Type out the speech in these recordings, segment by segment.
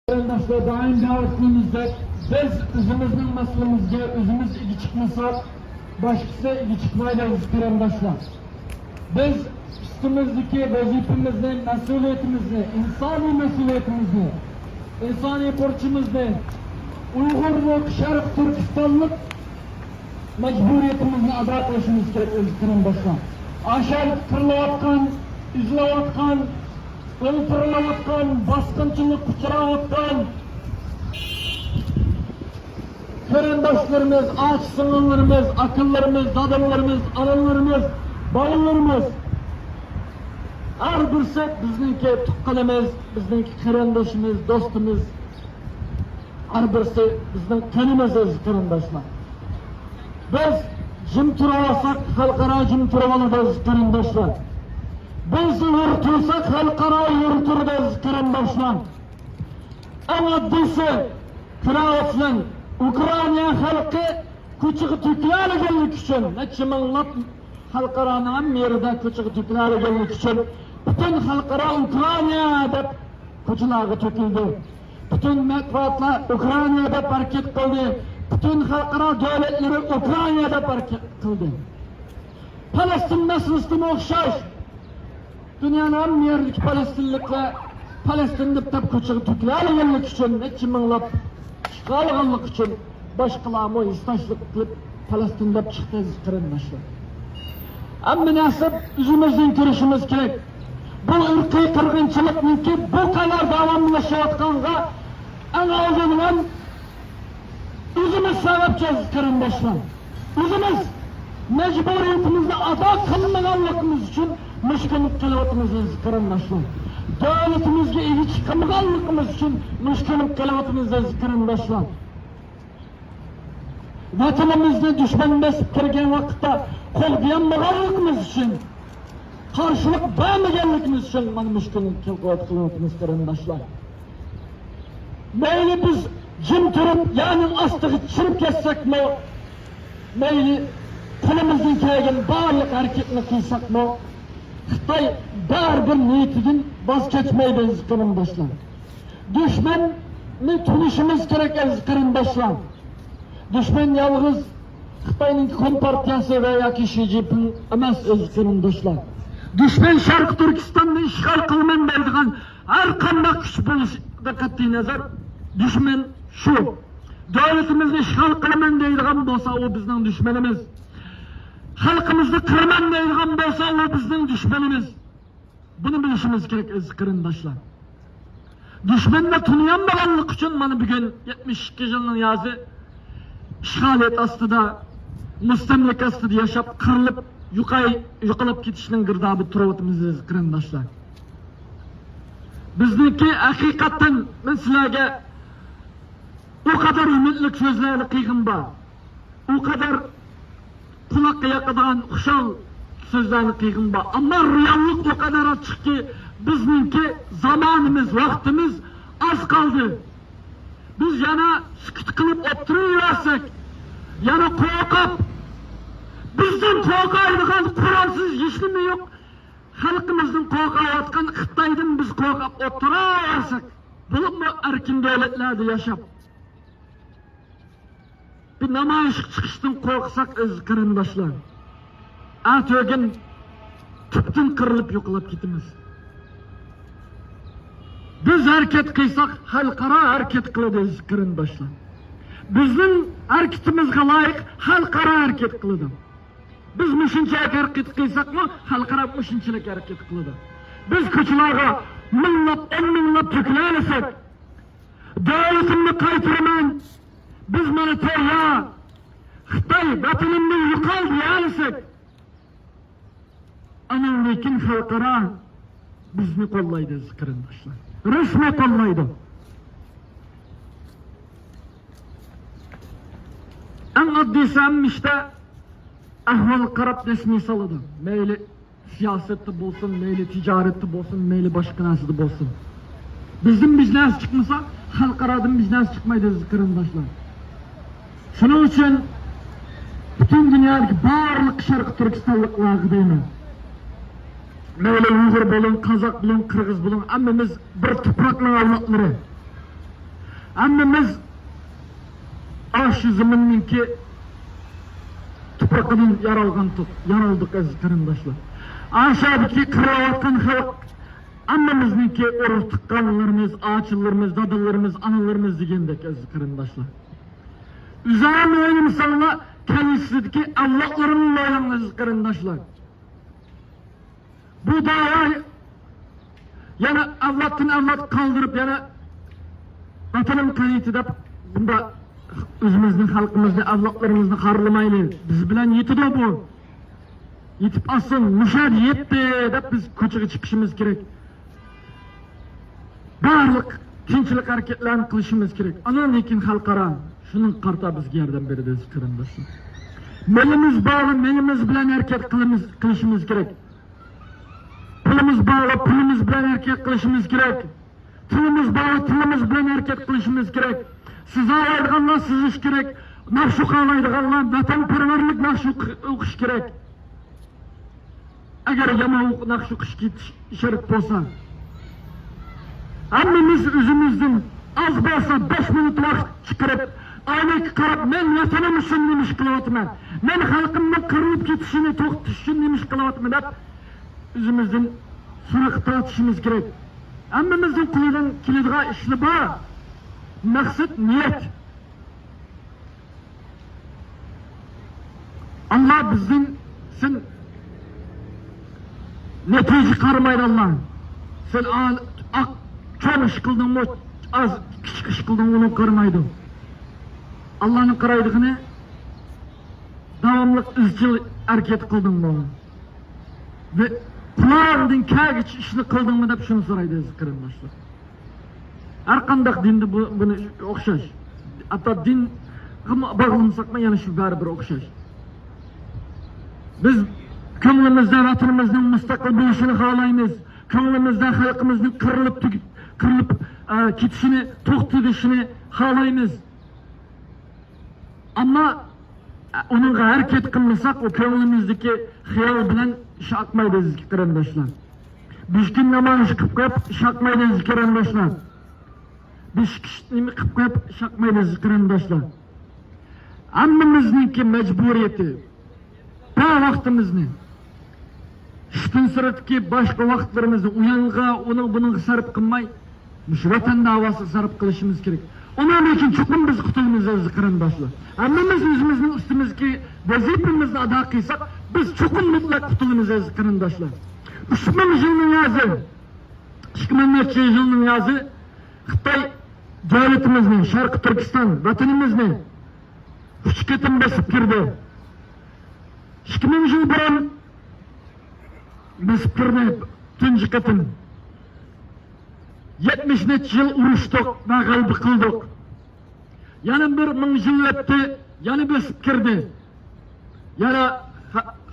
Vatandaşlar daim davetimizde biz özümüzün meselемizге özümüz ilgi çıkmasak başkası ilgi çıkmaydı vatandaşlar. Biz üstümüzdeki vazifemizni, mesuliyetimizni, insani mesuliyetimizni, insani borcumuzni, Uyg'urlik, Sharq Turkistonlik mecburiyetimizni ado qilishimiz kerak vatandaşlar. Aşağı kırılayotgan, üzülayotgan, öldürülayotgan, baskınçılık uçurayotgan qarindoshlarimiz, aç singillarimiz, akıllarımız, dadillarimiz, analarimiz, bolalarimiz har birisi bizniki tuqqanimiz, bizniki qarindoshimiz, do'stimiz, har birisi bizning qanimiz qarindoshlar. Biz jim tura olsak, xalqaro jim tura olamiz qarindoshlar. Biz yuritursak, xalqaro yuriturmiz qarindoshlar. Eng oddiysi Kravotsin Ukraina xalqi ko'chiga to'kilganlik uchun, necha minglab xalqaroning hamma yerida ko'chiga to'kilganlik uchun butun xalqaro Ukraina deb ko'chalarga to'kildi. Butun matbuotlar Ukraina deb harakat qildi. Butun xalqaro davlatlar Ukraina deb harakat qildi. Falastin masalasida o'xshash dunyoning hamma yeridagi falastinliklar Falastin deb ko'chiga to'kilganlik uchun necha minglab chiqarganlik uchun boshqalarni istoshlik qilib Falastin deb chiqdi qarindoshlar. Hamma narsa o'zimizdan ko'rishimiz kerak. Bu irqiy qirg'inchilikniki bu qadar davomlashayotganga eng oldindan o'zimiz sababchimiz qarindoshlar. O'zimiz mecburiyetimizni ado qilmaganligimiz uchun mushkullik qilyapmiz qarindoshlar. Davlatimizga ega chiqmaganligimiz uchun mushkullik qilyapmiz qarindoshlar. Vatanimizga dushman bosib kirgan vaqtda qo'l bermaganligimiz uchun, qarshilik bermaganligimiz uchun mana mushkullik qilyapmiz qarindoshlar. Mayli biz jim turib, ya'ni ostiga tushirib ketsakmi, mayli qo'limizdan kelgan barliq harakatni qilsakmi, Xitoy baribir niyatidan voz kechmaydi qarindoshlar. Dushmanni tunishimiz kerak qarindoshlar. Dushman yolg'iz Xitoyning kompartiyasi va yoki Shi Jinping emas qarindoshlar. Dushman Sharq Turkistonni ishg'ol qilman deydigan har qanday kuch bo'lishiga qat'iy nazar dushman shu. Davlatimizni ishg'ol qilaman deydigan bo'lsa, u bizning dushmanimiz. Xalqimizni qiraman deydigan bo'lsa, u bizning dushmanimiz. Buni bilishimiz kerak qarindoshlar. Dushmanni tuniyanmaganlik uchun mana bugun 72 yilning yozi ishg'oliyat ostida, mustamlaka ostida yashab, qirilib, yo'qolib ketishning girdobi turibmiz qarindoshlar. Bizniki haqiqatan men sizlarga o kadar umidli so'zlarni qilgim bor. O kadar quloqqa yoqadigan xushal so'zlarni qilgim bor. Ammo reallik o kadar açıkki bizniki zamanımız, vaqtimiz az qoldi. Biz yana sukut qilib o'tiraversak, yana qo'rqib, bizdan qo'rqadigan Qur'onsiz hech nima yo'q. Xalqimizdan qo'rqayotgan Xitoydan biz qo'rqib o'tiraversak, bo'libmi erkin davlatlarda yashab bir namoyish chiqishdan qo'rqsak qarindoshlar, atogin tubdan qirilib yo'qolib ketamiz. Biz harakat qilsak, xalqaro harakat qilamiz qarindoshlar. Bizning harakatimizga loyiq xalqaro harakat qiladi. Biz mushunchalik harakat qilsakmi, xalqaro mushunchalik harakat qiladi. Biz ko'chalarga minglab, 10 minglab to'kilasak, davlatimni qaytaraman, biz mana tayyor, Xitoy vatanimni yo'qoldi deyasak, ana lekin xalqaro bizni qo'llaydi qarindoshlar. Rasmiy qo'llaydi. Eng oddiysi işte ahvol qarab rasmiy soladi. Mayli siyosatda bo'lsin, mayli tijoratda bo'lsin, mayli boshqa narsada bo'lsin. Bizning biznes chiqmasa, xalqarodan biznes chiqmaydi qarindoshlar. Shuning uchun butun dunyodagi barliq Sharq Turkistonliklarga deyman. Mayli Uyg'ur bo'lin, Qozoq bo'lin, Qirg'iz bo'lin, hammamiz bir tuproqning avlodlari. Hammamiz aşı zamanınki tuprağının yaraldık aziz qarindoshlar. Aşağıdaki kırılayotgan xalq hammamizniki urush tuqqanlarimiz, ağaçlarımız, dadalarımız, analarımız degandek aziz qarindoshlar. Üzerine öyle misallar kendisindeki Allah'ların layığın aziz qarindoshlar. Bu dava yana Allah'tan Allah kaldırıp yana vatanın kanıtı da bunda özümüzün, halkımızın, Allah'larımızın harlamayla biz bilen yetidi bu. Yetip asın, müşahede yetti de biz koçağa çıkışımız gerek. Barlık, tinçilik hareketlerini kılışımız gerek. Anan ekin halkara, şunun karta bizge yardım berdi qarindoshlar. Melimiz bağlı, melimiz bilen hareket kılışımız gerek. Pulumuz bağlı, pulumuz bilen hareket kılışımız gerek. Tılımız bağlı, tılımız bilen hareket kılışımız gerek. Siz ağlaydıganlar siz iş gerek. Nakşuk ağlaydıganlar vatanperverlik nakşuk okuş gerek. Eğer yama nakşuk işaret olsa, hammamiz özümüzden az bolsa 5 minut vaqt chiqarib, aynaga qarab, men vatanim uchun nima ish qilyapman, men xalqimning qirilib ketishini to'xtatish uchun nima ish qilyapman deb özümüzden so'roq tortishimiz kerak. Hammamizning qo'lidan keladigan ishlar bor. Maqsad niyat. Allah bizden sen netice qaramaydi Allah. Sen çoğun iş kıldın mı, az küçük iş kıldın onu qaramaydi. Allah'ın qaraydigini davamlı izchil hareket kıldın mı? Ve kulağından kağıç işini kıldın mı deb şunu soraydı qarindoshlar. Her qandaq dinde bunu o'xshash. Hatta din bağlansak mı yani şu baribir o'xshash. Biz ko'nglimizda vatanimizning mustaqil bo'lishini xohlaymiz. Ko'nglimizda xalqimizning qirilib ketishini, to'xtatishini xohlaymiz. Ammo onunla hareket qilmasak, o ko'nglimizdagi xiyol bilan ish oqmaydi qarindoshlar. Bishkin namoyish qilib qo'yib ish oqmaydi qarindoshlar. Nima qilib qo'yib ish oqmaydi qarindoshlar. Hammamizningki majburiyati bu vaqtimizni ishdan sirtki boshqa vaqtlarimizni uyanga, bunga sarf qilmay, vatan davosiga sarf qilishimiz kerak. Ondan için çukur biz kutulumuz aziz qarindoshlar. Hammamiz o'zimizning ustimizga vazifamizni ado qilsak, biz çukur mutlaq kutulumuz aziz qarindoshlar. 2000 yılning yozi, 2000 yılning yozi Xitoy davlatimizning, Sharq Turkiston vatanimizni uch qatim bosib kirdi. 2000 yıl burun bosib kirdi, tunji qatim. 70 yıl urushdik ve g'alaba qildik. Yana bir 1000 yil o'tdi, yana bosib kirdi. Yana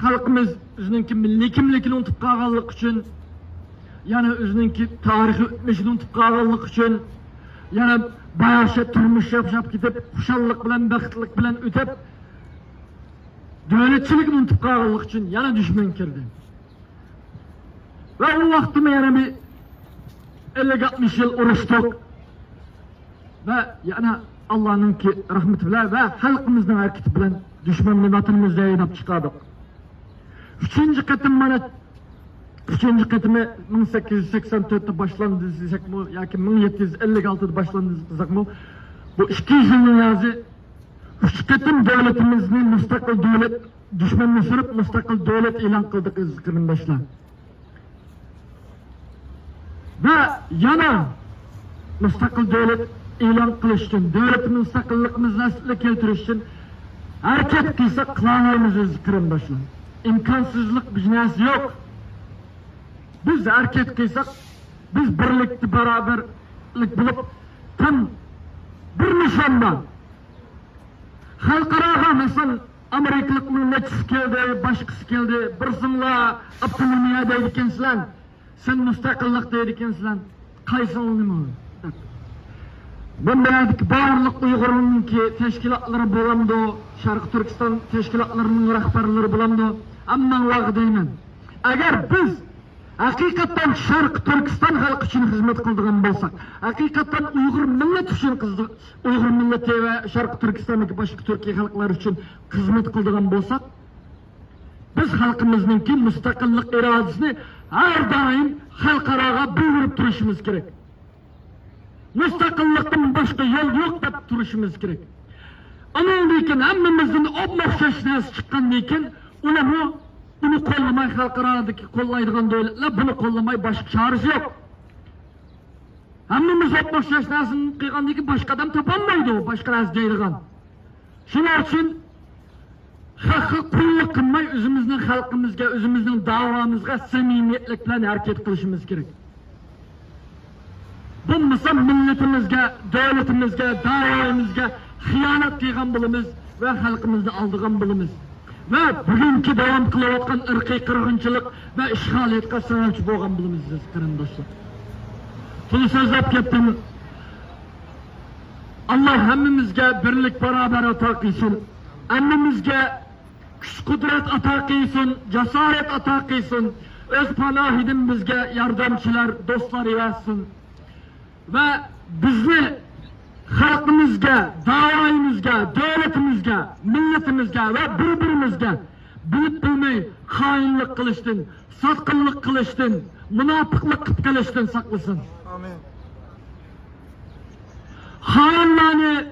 xalqimiz o'zining milliy kimligini unutib qolganlik uchun, yana o'zining tarixiy o'tmishini unutib qolganlik uchun, yana boyasha turmush yashab ketib, xushallik bilan, baxtlik bilan o'tib, davlatchilikni unutib qolganlik uchun yana dushman kirdi. Ve o vaqtda yana bir 50-60 yıl uğraştık ve yani Allah'ın ki rahmeti bilen ve halkımızın hareketi bilen düşmanlı vatanımızda yayınıp çıkardık. Üçüncü katımı 1884'te başlandı desek mi, yani 1756'da başlandı desek mi, bu 200 yılın yazı, 3 katım devletimizni müstakil devlet, düşmanını sürüp müstakil devlet ilan kıldık qarindoshlar. Ve yana müstakil devlet ilan qilish uchun, devletimiz müstakilligimizni asliga keltirish uchun hareket qilsak qilolmaymiz qarindoshlar. İmkansızlık bir narsa yok. Biz hareket qilsak, biz birlikte beraberlik bulup tam bir nishonda xalqaro misol Amerikalik millatchisi keldi, boshqasi keldi, birsinlar avtonomiya deydi ekansizlar. Sen müstakillik deydi ekansizlar. Qaysini nima? Ben biladik barliq Uyg'urlarninki tashkilotlari bo'lamdi, Sharq Turkiston tashkilotlarining rahbarlari bo'lamdi. Ammo vaqt deyman. Agar biz hakikaten Şarkı Türkistan halkı için hizmet kıldığın bolsak, hakikaten Uygur millet için Uygur milleti ve Şarkı Türkistan'daki başka Türkiye halkları için hizmet kıldığın bolsak, biz halkımızdaki müstakillik iradesini her daim halkarağa büyürüp duruşumuz gerek. Müstakillikten başka yol yok da duruşumuz gerek. Onun deyken hemmimizin obnoxşaşnası çıkan deyken bunu kollamay halkaradaki kollaydıgan devletler bunu kollamay başka çaresi yok. Hemmimiz obnoxşaşnasını kıygan deyken başka adam tapanmaydı o başka az deydigan. Şunun için hakkı kulluk kılmay özümüzün halkımızga, özümüzün davamızga samimiyetlik bilen hareket kılışımız gerek. Bulmasa milletimizge, devletimizge, davamızga hıyanat kıygan bulumuz ve halkımızda aldığan bulumuz. Ve bugünkü devam kılavatkan ırkı kırgınçılık ve işgaliyetke sebepçi boğan bulumuz dostlar. Bunu sözlep kettim. Allah hemmimizge birlik beraber ata kılsın. Hemmimizge güç kudret ata kılsın, cesaret ata kılsın. Öz panahidin bizge yardımcılar, dostlar yazsın. Ve bizni halkımızga, davayımızga, devletimizge, milletimizge ve birbirimizge bilip bilmey hainlik kılıştın, satkınlık kılıştın, münafıklık kılıştın saklasın. Amin. Hainlerini,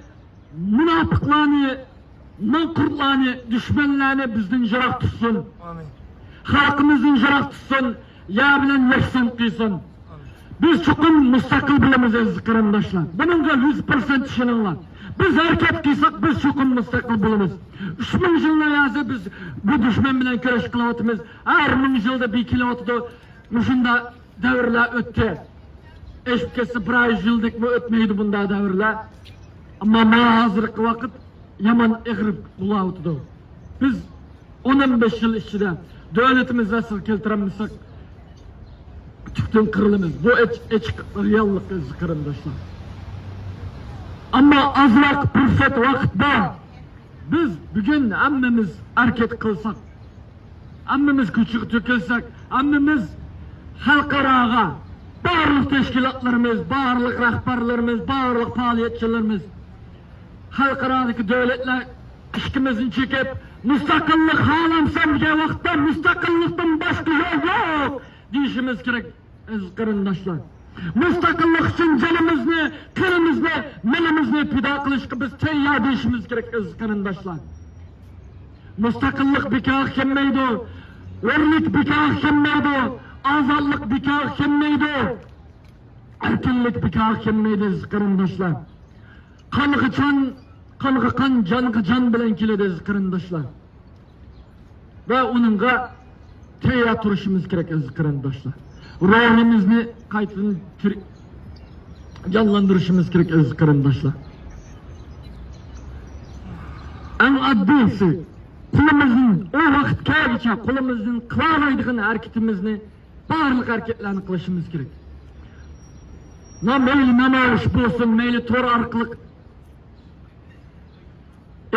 münafıklarını, mankurlarını, düşmanlarını bizden jirak tutsun. Amin. Halkımızın jirak tutsun, ya bilen yeksen kıysın. Biz çokun müstakil bilimiz aziz karandaşlar. Bununla 100% işinanlar. Biz hareket kıysak biz çokun müstakil bilimiz. 3000 yılda yazı biz bu düşman bilen köreş kılavatımız. Her 1000 yılda bir kilovatı müşünde devirler öttü. Eşbikesi bir yıldık mı ötmeydi bunda devirler. Ama ma hazırlıklı vakit yaman eğrip bulavatı. Biz 10-15 yıl içinde devletimiz nasıl keltiremezsek tüktün kırılımız. Bu reallık karandaşlar. Ama azrak fırsat vakit var. Biz bugün emmimiz hareket kılsak, emmimiz küçük tükülsek, emmimiz halkarağa, bağırlık teşkilatlarımız, bağırlık rahbarlarımız, bağırlık faaliyetçilerimiz, halkaradaki devletler işkimizin çekip, müstakillik halamsam diye vakitte müstakillikten başka yol yok deyişimiz gerek aziz karandaşlar. Müstakillik için canımızı, kırımızı, melimizni pida kılışkı biz teyyar deyişimiz gerek aziz karandaşlar. Müstakillik bikah kemmeydi, örlük bikah kemmeydi, azallık bikah kemmeydi, erkinlik bikah kemmeydi aziz karandaşlar. Kanıgı kan, canıgı can bilen kiledi aziz karandaşlar. Ve onunla teyyar turuşumuz gerek aziz karandaşlar. Ruhimizni kaytını canlandırışımız gerek aziz karandaşlar. En addisi kulumuzun o vakit kâgiçe kulumuzun kılamaydıgın hareketimizni bağırlık hareketlerini kılışımız gerek. Meyli namayış bulsun, meyli tor arkalık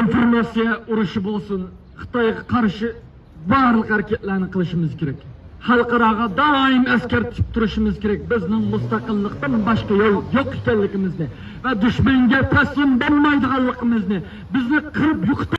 informasiya uruşu bulsun, Xitay'a karşı bağırlık hareketlerini kılışımız gerek. Halkarağa daim asker tutup duruşumuz gerek. Bizning müstakillikten başka yol yok ekanligimizni ve düşmanga taslim bo'lmaydiganligimizni, bizni qirib